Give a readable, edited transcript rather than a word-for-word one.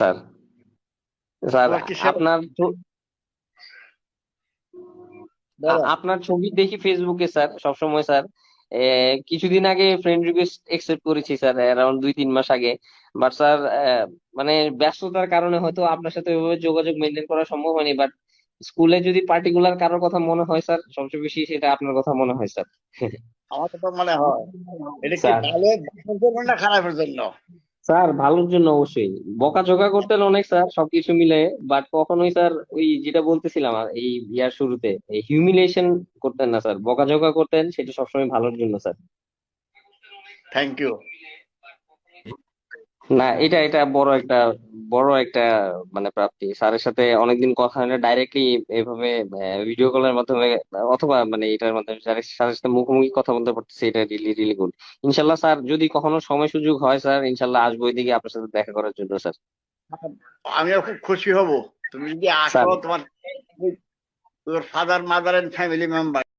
Sir. Sir তোমার কিসের আপনার বলো? আপনার ছবি দেখি ফেসবুকে স্যার সবসময় স্যার। কিছুদিন আগে ফ্রেন্ড রিকোয়েস্ট একসেপ্ট করেছি স্যার, অ্যারাউন্ড 2-3 মাস আগে। বাট স্যার মানে ব্যস্ততার কারণে হয়তো আপনার সাথে ওইভাবে যোগাযোগ মেনটেন করা সম্ভব হয়নি। বাট স্কুলে যদি পার্টিকুলার কারোর কথা মনে হয় স্যার, সবচেয়ে বেশি সেটা আপনার কথা মনে হয় স্যার। আমার তো মনে হয় এটা কি স্যার, ভালো ভালোর জন্য না খারাপের জন্য? স্যার ভালোর জন্য অবশ্যই। বকাঝকা করতেন অনেক স্যার সবকিছু মিলে। বাট কখনোই স্যার ওই যেটা বলতেছিলাম এই ইয়ার শুরুতে, এই হিউমিলিয়েশন করতেন না স্যার, বকাঝকা করতেন, সেটা সবসময় ভালোর জন্য স্যার। Thank you. না, এটা এটা বড় একটা মানে প্রাপ্তি। স্যারের সাথে অনেকদিন কথা হয় না ডাইরেক্টলি এভাবে ভিডিও কলের মাধ্যমে, অথবা মানে এটার মাধ্যমে স্যারের সাথে মুখোমুখি কথা বলতে পারতেছি, এটা রিলি রিলি গুড। ইনশাল্লাহ স্যার, যদি কখনো সময় সুযোগ হয় স্যার, ইনশাল্লাহ আসবো এদিকে আপনার সাথে দেখা করার জন্য স্যার। আমিও খুব খুশি হব তুমি যদি আসো। স্যার, তোমার father mother and family member